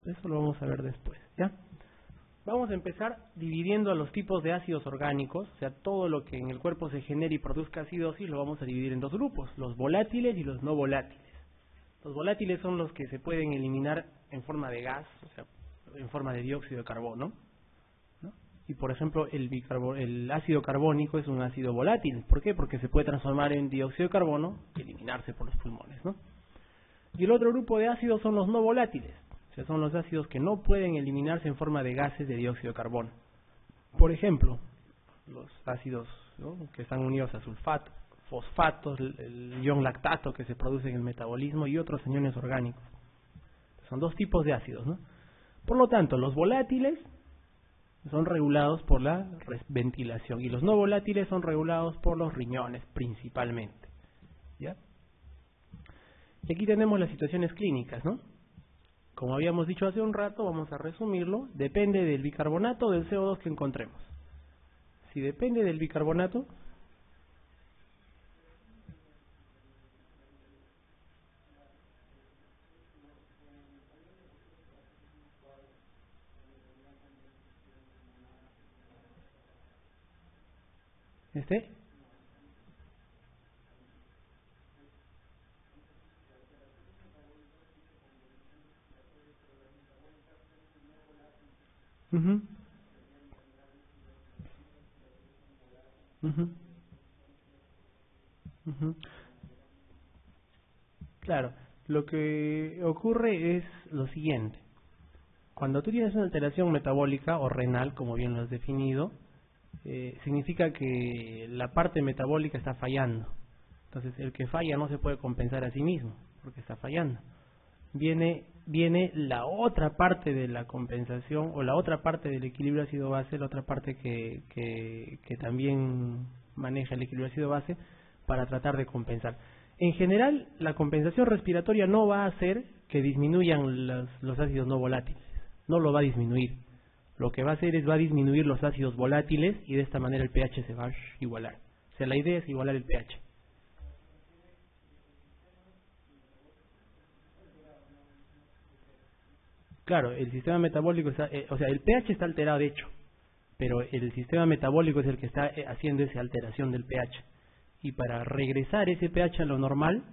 Eso lo vamos a ver después, ¿ya? Vamos a empezar dividiendo a los tipos de ácidos orgánicos, o sea, todo lo que en el cuerpo se genere y produzca acidosis lo vamos a dividir en dos grupos, los volátiles y los no volátiles. Los volátiles son los que se pueden eliminar en forma de gas, o sea, en forma de dióxido de carbono, ¿no? Y por ejemplo, el ácido carbónico es un ácido volátil. ¿Por qué? Porque se puede transformar en dióxido de carbono y eliminarse por los pulmones, ¿no? Y el otro grupo de ácidos son los no volátiles. O sea, son los ácidos que no pueden eliminarse en forma de gases de dióxido de carbono. Por ejemplo, los ácidos, ¿no?, que están unidos a sulfato, fosfatos, el ion lactato que se produce en el metabolismo y otros aniones orgánicos. Son dos tipos de ácidos, ¿no? Por lo tanto, los volátiles son regulados por la ventilación y los no volátiles son regulados por los riñones principalmente, ¿ya? Y aquí tenemos las situaciones clínicas, ¿no? Como habíamos dicho hace un rato, vamos a resumirlo. Depende del bicarbonato o del CO2 que encontremos. Si depende del bicarbonato, uh-huh. Uh-huh. Uh-huh. Claro, lo que ocurre es lo siguiente. Cuando tú tienes una alteración metabólica o renal, como bien lo has definido, significa que la parte metabólica está fallando. Entonces, el que falla no se puede compensar a sí mismo, porque está fallando. Viene la otra parte de la compensación o la otra parte del equilibrio ácido-base, la otra parte que también maneja el equilibrio ácido-base para tratar de compensar. En general, la compensación respiratoria no va a hacer que disminuyan los ácidos no volátiles, no lo va a disminuir. Lo que va a hacer es va a disminuir los ácidos volátiles y de esta manera el pH se va a igualar. O sea, la idea es igualar el pH. Claro, el sistema metabólico está, o sea, el pH está alterado de hecho, pero el sistema metabólico es el que está haciendo esa alteración del pH. Y para regresar ese pH a lo normal,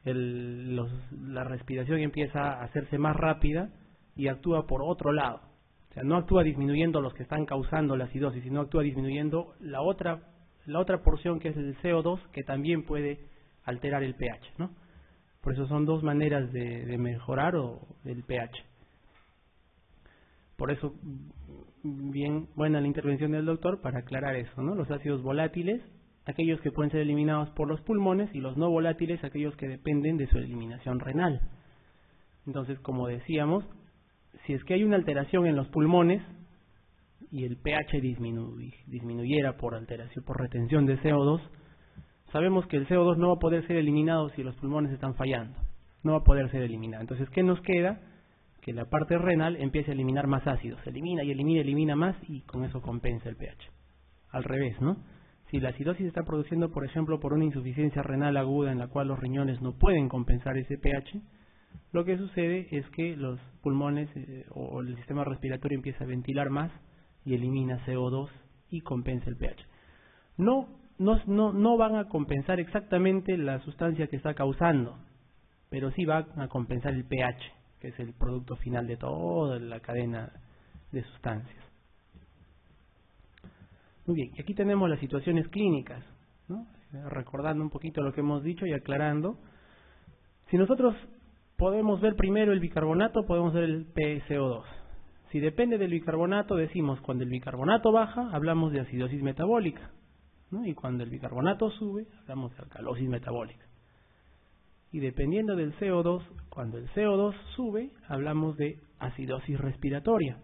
la respiración empieza a hacerse más rápida y actúa por otro lado. O sea, no actúa disminuyendo los que están causando la acidosis, sino actúa disminuyendo la otra porción que es el CO2, que también puede alterar el pH, ¿no? Por eso son dos maneras de mejorar el pH. Por eso, bien buena la intervención del doctor para aclarar eso, ¿no? Los ácidos volátiles, aquellos que pueden ser eliminados por los pulmones, y los no volátiles, aquellos que dependen de su eliminación renal. Entonces, como decíamos, si es que hay una alteración en los pulmones y el pH disminuyera por alteración, por retención de CO2, sabemos que el CO2 no va a poder ser eliminado si los pulmones están fallando. No va a poder ser eliminado. Entonces, ¿qué nos queda? Que la parte renal empiece a eliminar más ácidos. Elimina y elimina más y con eso compensa el pH. Al revés, ¿no? Si la acidosis está produciendo, por ejemplo, por una insuficiencia renal aguda en la cual los riñones no pueden compensar ese pH, lo que sucede es que los pulmones o el sistema respiratorio empieza a ventilar más y elimina CO2 y compensa el pH. No van a compensar exactamente la sustancia que está causando, pero sí va a compensar el pH, que es el producto final de toda la cadena de sustancias. Muy bien, y aquí tenemos las situaciones clínicas, ¿no? Recordando un poquito lo que hemos dicho y aclarando. Si nosotros podemos ver primero el bicarbonato, podemos ver el PCO2. Si depende del bicarbonato, decimos cuando el bicarbonato baja, hablamos de acidosis metabólica, ¿no? Y cuando el bicarbonato sube, hablamos de alcalosis metabólica. Y dependiendo del CO2, cuando el CO2 sube, hablamos de acidosis respiratoria.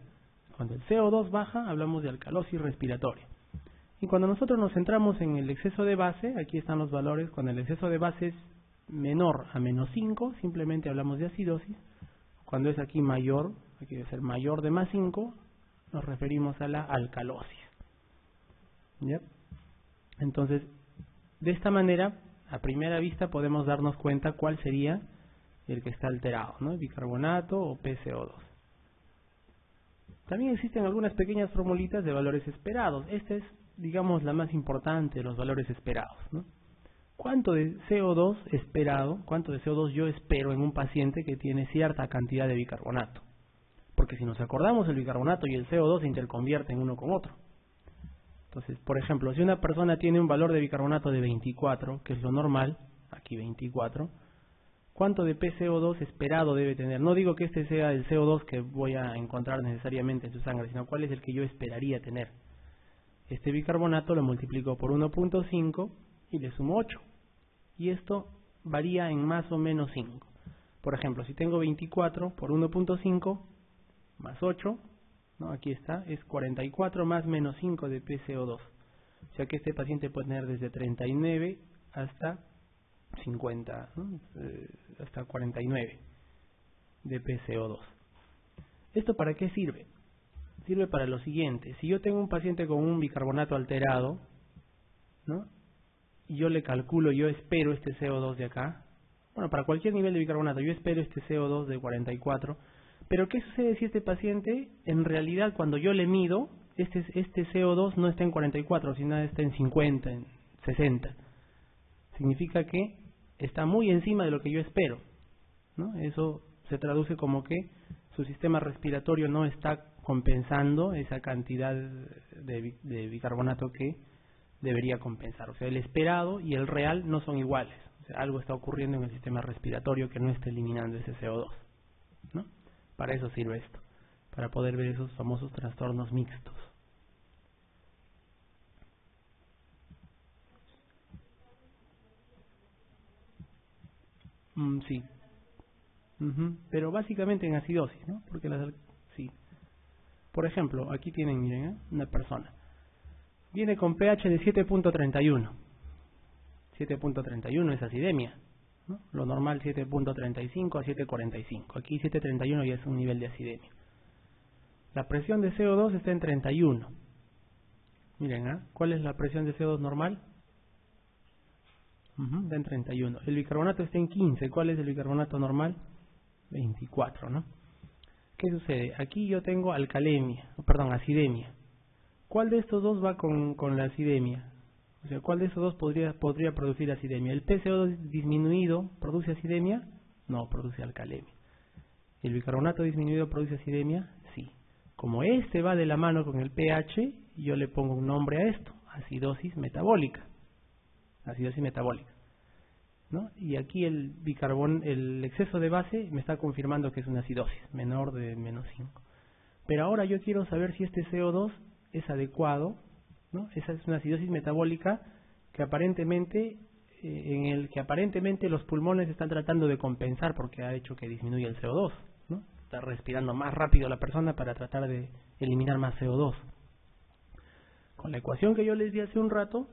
Cuando el CO2 baja, hablamos de alcalosis respiratoria. Y cuando nosotros nos centramos en el exceso de base, aquí están los valores, cuando el exceso de base es menor a menos 5, simplemente hablamos de acidosis. Cuando es aquí mayor, aquí debe ser mayor de más 5, nos referimos a la alcalosis. ¿Ya? Entonces, de esta manera, a primera vista podemos darnos cuenta cuál sería el que está alterado, ¿no? El bicarbonato o PCO2. También existen algunas pequeñas formulitas de valores esperados. Esta es, digamos, la más importante de los valores esperados, ¿no? ¿Cuánto de CO2 esperado, cuánto de CO2 yo espero en un paciente que tiene cierta cantidad de bicarbonato? Porque si nos acordamos, el bicarbonato y el CO2 se interconvierten uno con otro. Entonces, por ejemplo, si una persona tiene un valor de bicarbonato de 24, que es lo normal, aquí 24, ¿cuánto de PCO2 esperado debe tener? No digo que este sea el CO2 que voy a encontrar necesariamente en su sangre, sino cuál es el que yo esperaría tener. Este bicarbonato lo multiplico por 1.5 y le sumo 8. Y esto varía en más o menos 5. Por ejemplo, si tengo 24 por 1.5 más 8, ¿no? Aquí está, es 44 más menos 5 de PCO2. O sea que este paciente puede tener desde 39 hasta 50, ¿no? Hasta 49 de PCO2. ¿Esto para qué sirve? Sirve para lo siguiente: si yo tengo un paciente con un bicarbonato alterado, ¿no? Y yo le calculo, yo espero este CO2 de acá, bueno, para cualquier nivel de bicarbonato, yo espero este CO2 de 44, pero ¿qué sucede si este paciente, en realidad, cuando yo le mido, este CO2 no está en 44, sino está en 50, en 60? Significa que está muy encima de lo que yo espero, ¿no? Eso se traduce como que su sistema respiratorio no está compensando esa cantidad de bicarbonato que debería compensar. O sea, el esperado y el real no son iguales. O sea, algo está ocurriendo en el sistema respiratorio que no está eliminando ese CO2, ¿no? Para eso sirve esto, para poder ver esos famosos trastornos mixtos. Sí. Pero básicamente en acidosis, ¿no? Porque sí. Por ejemplo, aquí tienen, miren, una persona. Viene con pH de 7.31. 7.31 es acidemia, ¿no? Lo normal 7.35 a 7.45. Aquí 7.31 ya es un nivel de acidemia. La presión de CO2 está en 31. Miren, ¿cuál es la presión de CO2 normal? Está en 31. El bicarbonato está en 15. ¿Cuál es el bicarbonato normal? 24, ¿no? ¿Qué sucede? Aquí yo tengo acidemia. ¿Cuál de estos dos va con la acidemia? O sea, ¿cuál de estos dos podría producir acidemia? ¿El PCO2 disminuido produce acidemia? No, produce alcalemia. ¿El bicarbonato disminuido produce acidemia? Sí. Como este va de la mano con el pH, yo le pongo un nombre a esto: acidosis metabólica. Acidosis metabólica, ¿no? Y aquí el exceso de base me está confirmando que es una acidosis menor de menos 5. Pero ahora yo quiero saber si este CO2 es adecuado, ¿no? Esa es una acidosis metabólica que aparentemente los pulmones están tratando de compensar porque ha hecho que disminuya el CO2, ¿no? Está respirando más rápido la persona para tratar de eliminar más CO2. Con la ecuación que yo les di hace un rato,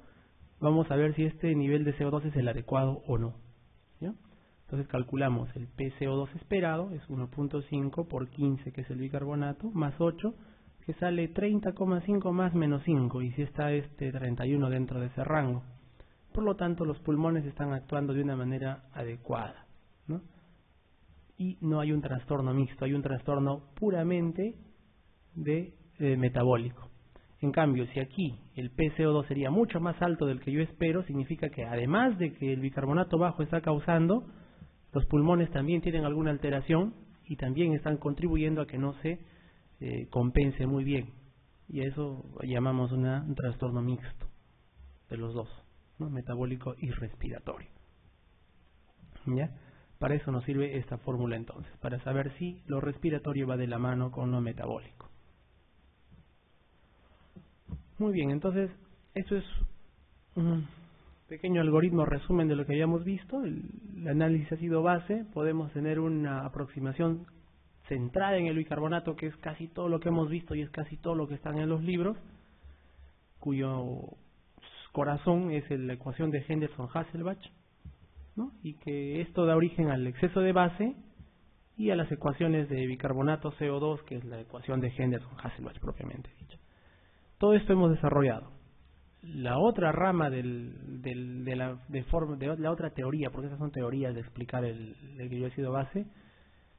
vamos a ver si este nivel de CO2 es el adecuado o no, ¿ya? Entonces calculamos el PCO2 esperado, es 1.5 por 15, que es el bicarbonato, más 8, que sale 30,5 más menos 5, y si está 31 dentro de ese rango. Por lo tanto, los pulmones están actuando de una manera adecuada, ¿no? Y no hay un trastorno mixto, hay un trastorno puramente metabólico. En cambio, si aquí el PCO2 sería mucho más alto del que yo espero, significa que además de que el bicarbonato bajo está causando, los pulmones también tienen alguna alteración y también están contribuyendo a que no se compense muy bien. Y a eso llamamos un trastorno mixto de los dos, ¿no? Metabólico y respiratorio. ¿Ya? Para eso nos sirve esta fórmula entonces, para saber si lo respiratorio va de la mano con lo metabólico. Muy bien, entonces esto es un pequeño algoritmo resumen de lo que habíamos visto. El análisis ácido-base, podemos tener una aproximación centrada en el bicarbonato, que es casi todo lo que hemos visto y es casi todo lo que está en los libros, cuyo corazón es la ecuación de Henderson-Hasselbalch, ¿no? Y que esto da origen al exceso de base y a las ecuaciones de bicarbonato CO2, que es la ecuación de Henderson-Hasselbalch propiamente dicha. Todo esto hemos desarrollado. La otra rama de la otra teoría, porque esas son teorías de explicar el ácido base,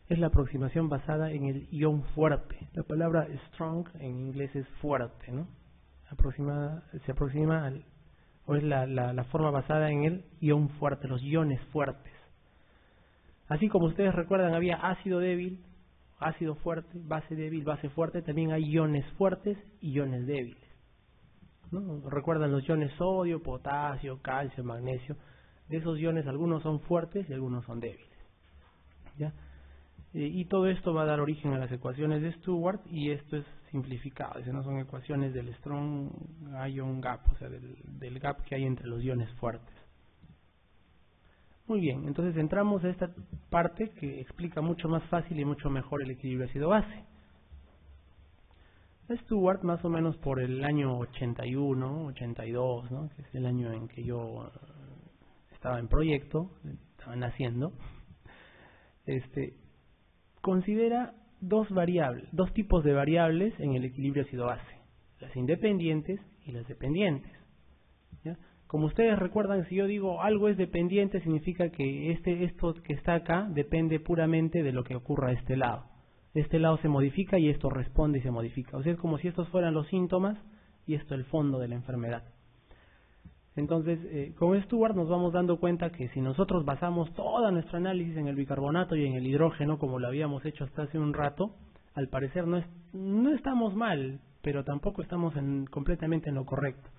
es la aproximación basada en el ion fuerte. La palabra strong en inglés es fuerte, ¿no? Se aproxima o es la forma basada en el ion fuerte, los iones fuertes. Así como ustedes recuerdan, había ácido débil, ácido fuerte, base débil, base fuerte, también hay iones fuertes y iones débiles, ¿no? Recuerdan los iones sodio, potasio, calcio, magnesio. De esos iones algunos son fuertes y algunos son débiles, ¿ya? Y todo esto va a dar origen a las ecuaciones de Stewart, y esto es simplificado, no son ecuaciones del strong ion gap, o sea, del gap que hay entre los iones fuertes. Muy bien, entonces entramos a esta parte que explica mucho más fácil y mucho mejor el equilibrio ácido-base. Stewart, más o menos por el año 81, 82, ¿no? Que es el año en que yo estaba en proyecto, estaba naciendo, considera dos tipos de variables en el equilibrio ácido-base, las independientes y las dependientes, ¿ya? Como ustedes recuerdan, si yo digo algo es dependiente, significa que esto que está acá depende puramente de lo que ocurra a este lado. Este lado se modifica y esto responde y se modifica. O sea, es como si estos fueran los síntomas y esto el fondo de la enfermedad. Entonces, con Stewart nos vamos dando cuenta que si nosotros basamos todo nuestro análisis en el bicarbonato y en el hidrógeno, como lo habíamos hecho hasta hace un rato, al parecer no estamos mal, pero tampoco estamos completamente en lo correcto,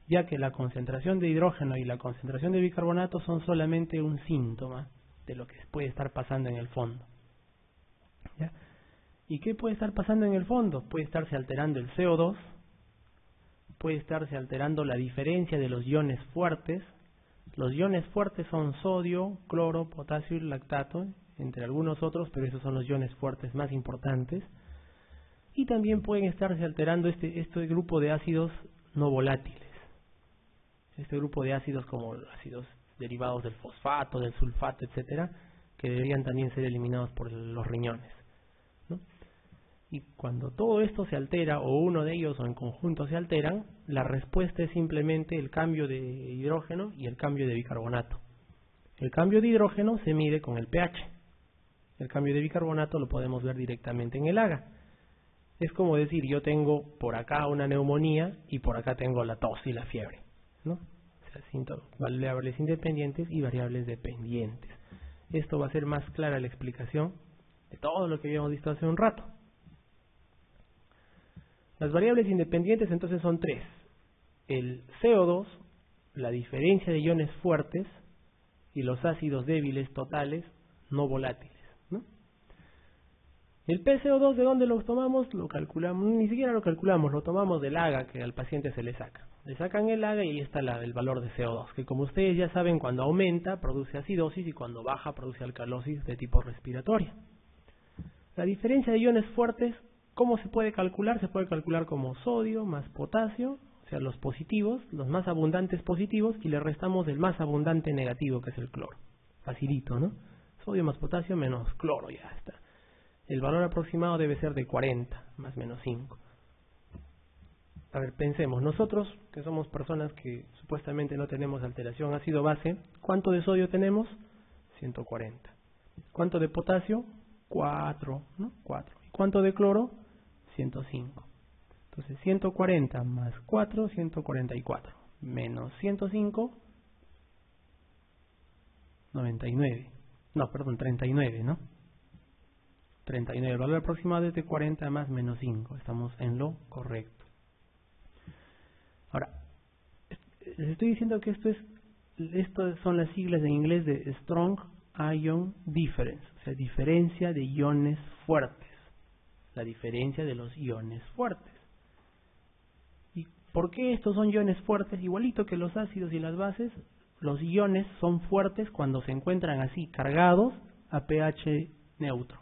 ya que la concentración de hidrógeno y la concentración de bicarbonato son solamente un síntoma de lo que puede estar pasando en el fondo, ¿ya? ¿Y qué puede estar pasando en el fondo? Puede estarse alterando el CO2, puede estarse alterando la diferencia de los iones fuertes. Los iones fuertes son sodio, cloro, potasio y lactato, entre algunos otros, pero esos son los iones fuertes más importantes. Y también pueden estarse alterando este grupo de ácidos no volátiles. Este grupo de ácidos como ácidos derivados del fosfato, del sulfato, etcétera, que deberían también ser eliminados por los riñones, ¿no? Y cuando todo esto se altera, o uno de ellos o en conjunto se alteran, la respuesta es simplemente el cambio de hidrógeno y el cambio de bicarbonato. El cambio de hidrógeno se mide con el pH. El cambio de bicarbonato lo podemos ver directamente en el AGA. Es como decir, yo tengo por acá una neumonía y por acá tengo la tos y la fiebre, ¿no? O sea, variables independientes y variables dependientes. Esto va a ser más clara la explicación de todo lo que habíamos visto hace un rato. Las variables independientes entonces son tres: el CO2, la diferencia de iones fuertes y los ácidos débiles totales no volátiles, ¿no? El PCO2, ¿de dónde lo tomamos? Lo calculamos, ni siquiera lo calculamos, lo tomamos del AGA que al paciente se le saca. Le sacan el AGA y ahí está el valor de CO2, que como ustedes ya saben, cuando aumenta produce acidosis y cuando baja produce alcalosis de tipo respiratoria. La diferencia de iones fuertes, ¿cómo se puede calcular? Se puede calcular como sodio más potasio, o sea, los positivos, los más abundantes positivos, y le restamos el más abundante negativo, que es el cloro. Facilito, ¿no? Sodio más potasio menos cloro, ya está. El valor aproximado debe ser de 40, más menos 5. A ver, pensemos, nosotros, que somos personas que supuestamente no tenemos alteración ácido-base, ¿cuánto de sodio tenemos? 140. ¿Cuánto de potasio? 4, ¿no? 4. ¿Y cuánto de cloro? 105. Entonces 140 más 4, 144. Menos 105, 99. No, perdón, 39, ¿no? 39. El valor aproximado es de 40 más menos 5. Estamos en lo correcto. Ahora, les estoy diciendo que esto son las siglas en inglés de Strong Ion Difference, o sea, diferencia de iones fuertes. La diferencia de los iones fuertes. ¿Y por qué estos son iones fuertes? Igualito que los ácidos y las bases, los iones son fuertes cuando se encuentran así, cargados a pH neutro.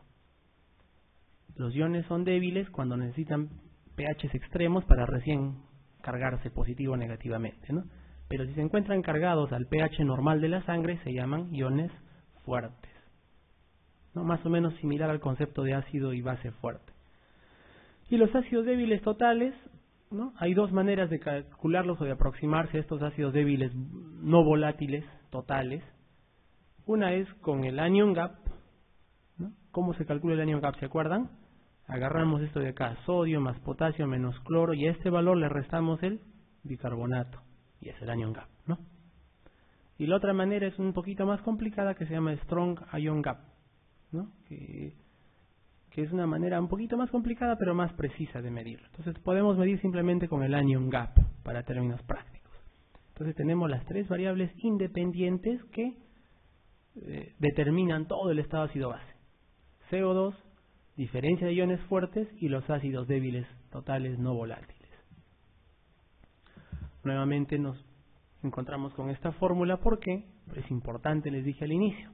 Los iones son débiles cuando necesitan pHs extremos para recién cargarse positivo o negativamente, ¿no? Pero si se encuentran cargados al pH normal de la sangre, se llaman iones fuertes, ¿no? Más o menos similar al concepto de ácido y base fuerte. Y los ácidos débiles totales, ¿no? Hay dos maneras de calcularlos o de aproximarse a estos ácidos débiles no volátiles totales. Una es con el anion gap, ¿no? ¿Cómo se calcula el anion gap? ¿Se acuerdan? Agarramos esto de acá, sodio más potasio menos cloro, y a este valor le restamos el bicarbonato, y es el anion gap, ¿no? Y la otra manera es un poquito más complicada, que se llama strong ion gap, ¿no? Que es una manera un poquito más complicada, pero más precisa de medirlo. Entonces podemos medir simplemente con el anion gap, para términos prácticos. Entonces tenemos las tres variables independientes que determinan todo el estado ácido-base: CO2, diferencia de iones fuertes y los ácidos débiles totales no volátiles. Nuevamente nos encontramos con esta fórmula porque es importante, les dije al inicio.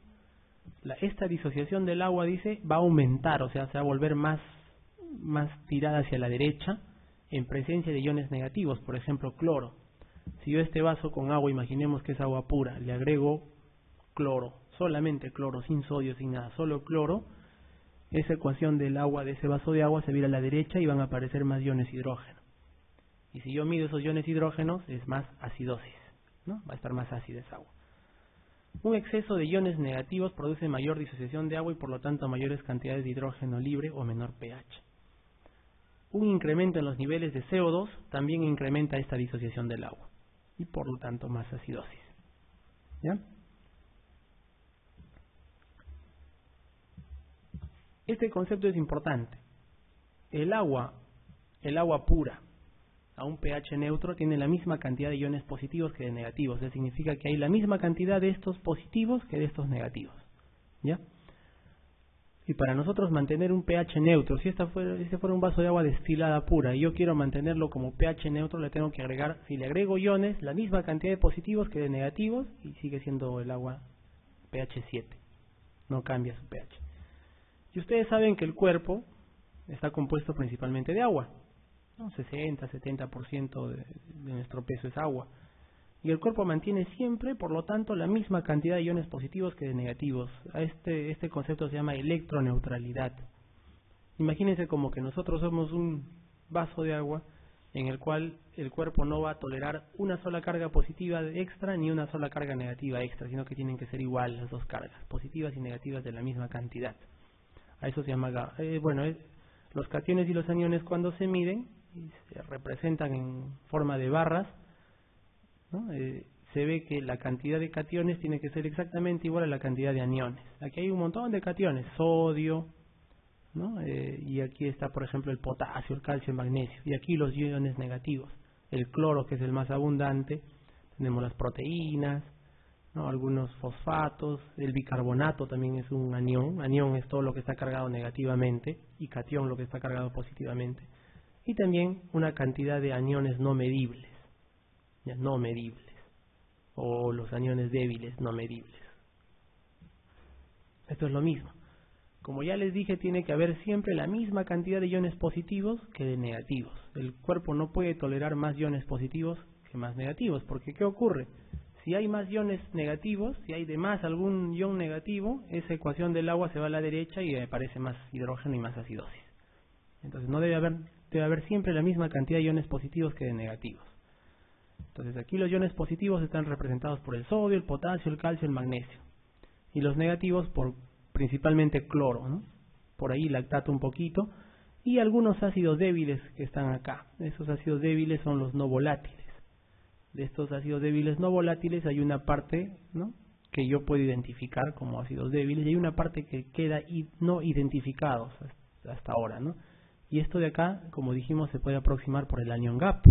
Esta disociación del agua, dice, va a aumentar, o sea, se va a volver más tirada hacia la derecha en presencia de iones negativos, por ejemplo, cloro. Si yo este vaso con agua, imaginemos que es agua pura, le agrego cloro, solamente cloro, sin sodio, sin nada, solo cloro, esa ecuación del agua, de ese vaso de agua, se va a ir a la derecha y van a aparecer más iones hidrógeno. Y si yo mido esos iones hidrógenos, es más acidosis, ¿no? Va a estar más ácida esa agua. Un exceso de iones negativos produce mayor disociación de agua y por lo tanto mayores cantidades de hidrógeno libre o menor pH. Un incremento en los niveles de CO2 también incrementa esta disociación del agua y por lo tanto más acidosis. ¿Ya? Este concepto es importante. El agua pura a un pH neutro tiene la misma cantidad de iones positivos que de negativos. Eso significa que hay la misma cantidad de estos positivos que de estos negativos. ¿Ya? Y para nosotros mantener un pH neutro, si este fuera un vaso de agua destilada pura y yo quiero mantenerlo como pH neutro, le tengo que agregar, si le agrego iones, la misma cantidad de positivos que de negativos y sigue siendo el agua pH 7. No cambia su pH. Y ustedes saben que el cuerpo está compuesto principalmente de agua, ¿no? 60-70% de nuestro peso es agua. Y el cuerpo mantiene siempre, por lo tanto, la misma cantidad de iones positivos que de negativos. A este concepto se llama electroneutralidad. Imagínense como que nosotros somos un vaso de agua en el cual el cuerpo no va a tolerar una sola carga positiva extra ni una sola carga negativa extra, sino que tienen que ser igual las dos cargas, positivas y negativas de la misma cantidad. A eso se llama, los cationes y los aniones cuando se miden y se representan en forma de barras, ¿no? Se ve que la cantidad de cationes tiene que ser exactamente igual a la cantidad de aniones. Aquí hay un montón de cationes, sodio, ¿no? Y aquí está, por ejemplo, el potasio, el calcio, el magnesio, y aquí los iones negativos, el cloro, que es el más abundante, tenemos las proteínas, ¿no? Algunos fosfatos, el bicarbonato también es un anión. Anión es todo lo que está cargado negativamente y catión lo que está cargado positivamente. Y también una cantidad de aniones no medibles, ya, no medibles, o los aniones débiles no medibles. Esto es lo mismo. Como ya les dije, tiene que haber siempre la misma cantidad de iones positivos que de negativos. El cuerpo no puede tolerar más iones positivos que más negativos, porque ¿qué ocurre? Si hay más iones negativos, si hay de más algún ion negativo, esa ecuación del agua se va a la derecha y aparece más hidrógeno y más acidosis. Entonces no debe haber siempre la misma cantidad de iones positivos que de negativos. Entonces aquí los iones positivos están representados por el sodio, el potasio, el calcio, el magnesio. Y los negativos por principalmente cloro, ¿no? Por ahí lactato un poquito. Y algunos ácidos débiles que están acá. Esos ácidos débiles son los no volátiles. De estos ácidos débiles no volátiles hay una parte, ¿no?, que yo puedo identificar como ácidos débiles y hay una parte que queda no identificados hasta ahora, ¿no? Y esto de acá, como dijimos, se puede aproximar por el anion gap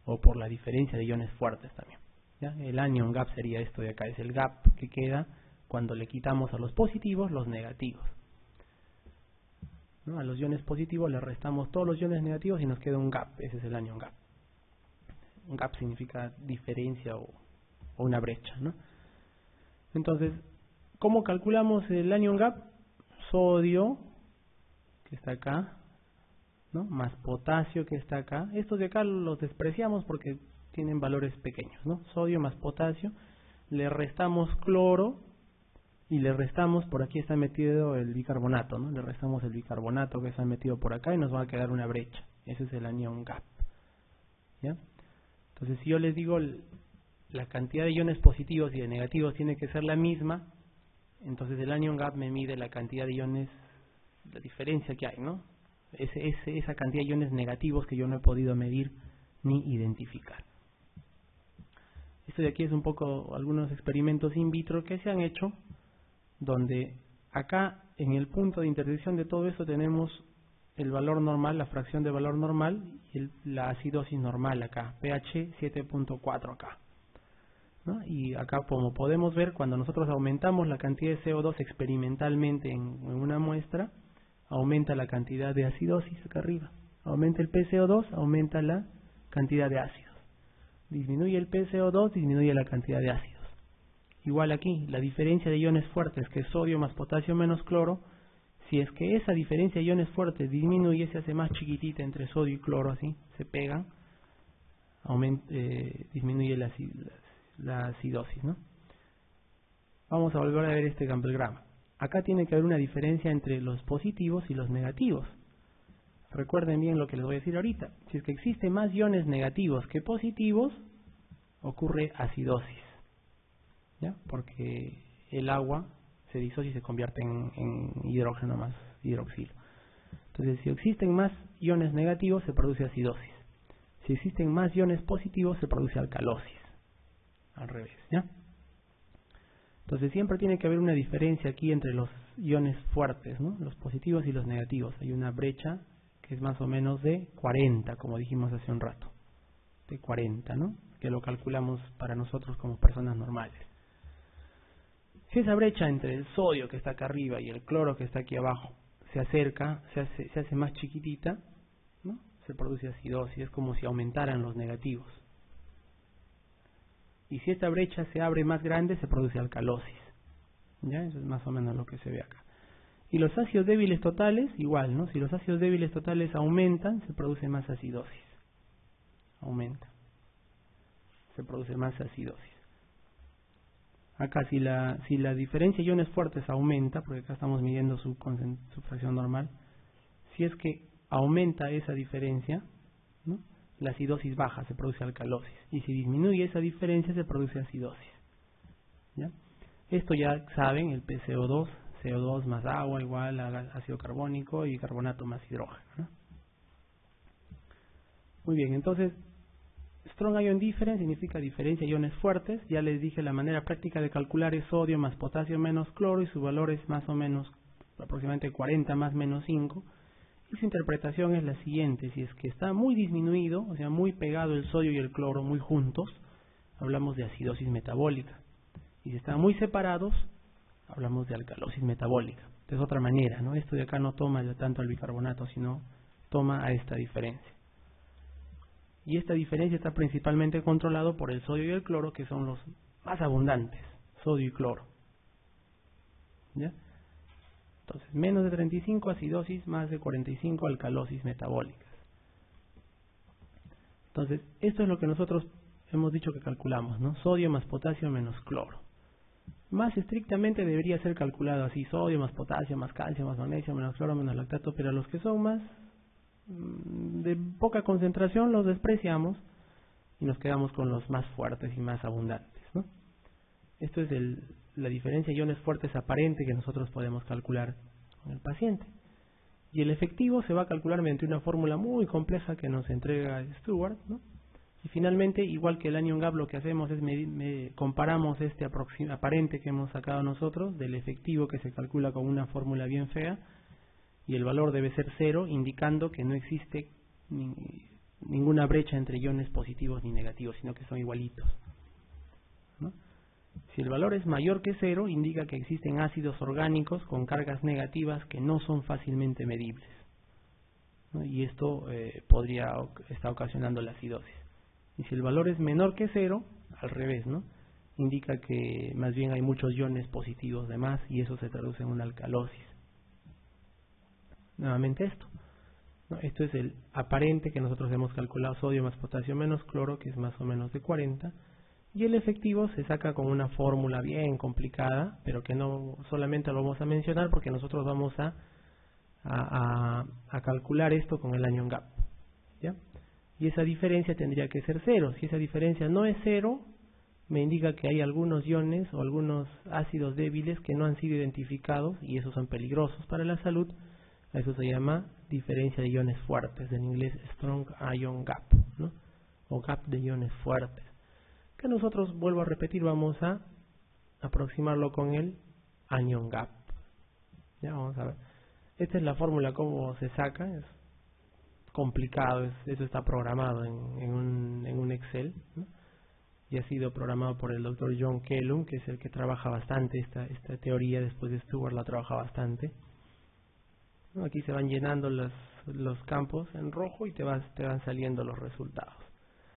o por la diferencia de iones fuertes también, ¿ya? El anion gap sería esto de acá, es el gap que queda cuando le quitamos a los positivos los negativos, ¿no? A los iones positivos le restamos todos los iones negativos y nos queda un gap, ese es el anion gap. Un gap significa diferencia o una brecha, ¿no? Entonces, ¿cómo calculamos el anion gap? Sodio, que está acá, ¿no?, más potasio, que está acá. Estos de acá los despreciamos porque tienen valores pequeños, ¿no? Sodio más potasio, le restamos cloro y le restamos, por aquí está metido el bicarbonato, ¿no? Le restamos el bicarbonato que está metido por acá y nos va a quedar una brecha. Ese es el anion gap, ¿ya? Entonces, si yo les digo la cantidad de iones positivos y de negativos tiene que ser la misma, Entonces el anion gap me mide la cantidad de iones, la diferencia que hay, ¿no? Esa cantidad de iones negativos que yo no he podido medir ni identificar. Esto de aquí es un poco algunos experimentos in vitro que se han hecho, donde acá en el punto de intersección de todo esto tenemos el valor normal, la fracción de valor normal y la acidosis normal acá, pH 7.4 acá, ¿no? Y acá, como podemos ver, cuando nosotros aumentamos la cantidad de CO2 experimentalmente en una muestra, aumenta la cantidad de acidosis acá arriba. Aumenta el PCO2, aumenta la cantidad de ácidos. Disminuye el PCO2, disminuye la cantidad de ácidos. Igual aquí, la diferencia de iones fuertes, que es sodio más potasio menos cloro, si es que esa diferencia de iones fuertes disminuye, se hace más chiquitita entre sodio y cloro, así, se pegan, disminuye la acidosis, ¿no? Vamos a volver a ver este campelgrama. Acá tiene que haber una diferencia entre los positivos y los negativos. Recuerden bien lo que les voy a decir ahorita. Si es que existe más iones negativos que positivos, ocurre acidosis, ¿ya? Porque el agua se disocia y se convierte en hidrógeno más hidroxilo. Entonces, si existen más iones negativos, se produce acidosis. Si existen más iones positivos, se produce alcalosis. Al revés, ¿ya? Entonces siempre tiene que haber una diferencia aquí entre los iones fuertes, ¿no? Los positivos y los negativos. Hay una brecha que es más o menos de 40, como dijimos hace un rato. De 40, ¿no? Que lo calculamos para nosotros como personas normales. Si esa brecha entre el sodio que está acá arriba y el cloro que está aquí abajo se acerca, se hace más chiquitita, ¿no? Se produce acidosis, es como si aumentaran los negativos. Y si esta brecha se abre más grande, se produce alcalosis. ¿Ya? Eso es más o menos lo que se ve acá. Y los ácidos débiles totales, igual, ¿no? Si los ácidos débiles totales aumentan, se produce más acidosis. Aumenta. Se produce más acidosis. Acá, si la diferencia de iones fuertes aumenta, porque acá estamos midiendo su fracción normal, si es que aumenta esa diferencia, ¿no? La acidosis baja, se produce alcalosis. Y si disminuye esa diferencia, se produce acidosis. ¿Ya? Esto ya saben, el PCO2, CO2 más agua igual a ácido carbónico y carbonato más hidrógeno, ¿no? Muy bien, entonces, Strong Ion Difference significa diferencia de iones fuertes. Ya les dije, la manera práctica de calcular es sodio más potasio menos cloro y su valor es más o menos aproximadamente 40 más menos 5. Y su interpretación es la siguiente: si es que está muy disminuido, o sea, muy pegado el sodio y el cloro muy juntos, hablamos de acidosis metabólica. Y si están muy separados, hablamos de alcalosis metabólica. Es otra manera, ¿no? Esto de acá no toma ya tanto al bicarbonato, sino toma a esta diferencia. Y esta diferencia está principalmente controlado por el sodio y el cloro, que son los más abundantes, sodio y cloro. ¿Ya? Entonces, menos de 35 acidosis, más de 45 alcalosis metabólicas. Entonces, esto es lo que nosotros hemos dicho que calculamos, ¿no? Sodio más potasio menos cloro. Más estrictamente debería ser calculado así: sodio más potasio más calcio más magnesio menos cloro menos lactato, pero los que son más de poca concentración los despreciamos y nos quedamos con los más fuertes y más abundantes, ¿no? Esto es la diferencia de iones fuertes aparente que nosotros podemos calcular con el paciente. Y el efectivo se va a calcular mediante una fórmula muy compleja que nos entrega Stewart, ¿no? Y finalmente, igual que el anion gap, lo que hacemos es comparamos este aparente que hemos sacado nosotros del efectivo, que se calcula con una fórmula bien fea, y el valor debe ser 0, indicando que no existe ninguna brecha entre iones positivos ni negativos, sino que son igualitos, ¿no? Si el valor es mayor que 0, indica que existen ácidos orgánicos con cargas negativas que no son fácilmente medibles, ¿no? Y esto podría estar ocasionando la acidosis. Y si el valor es menor que 0, al revés, ¿no? Indica que más bien hay muchos iones positivos de más y eso se traduce en una alcalosis. Nuevamente esto, ¿no? Esto es el aparente que nosotros hemos calculado: sodio más potasio menos cloro, que es más o menos de 40. Y el efectivo se saca con una fórmula bien complicada, pero que no solamente lo vamos a mencionar porque nosotros vamos a calcular esto con el anion gap, ¿ya? Y esa diferencia tendría que ser 0. Si esa diferencia no es 0, me indica que hay algunos iones o algunos ácidos débiles que no han sido identificados y esos son peligrosos para la salud. A eso se llama diferencia de iones fuertes, en inglés Strong Ion Gap, ¿no? O gap de iones fuertes. Que nosotros, vuelvo a repetir, vamos a aproximarlo con el anion gap. Ya vamos a ver. Esta es la fórmula, cómo se saca. Es complicado, eso está programado en un Excel, ¿no? Y ha sido programado por el doctor John Kellum, que es el que trabaja bastante esta teoría. Después de Stewart la trabaja bastante, ¿no? Aquí se van llenando los campos en rojo y te van saliendo los resultados.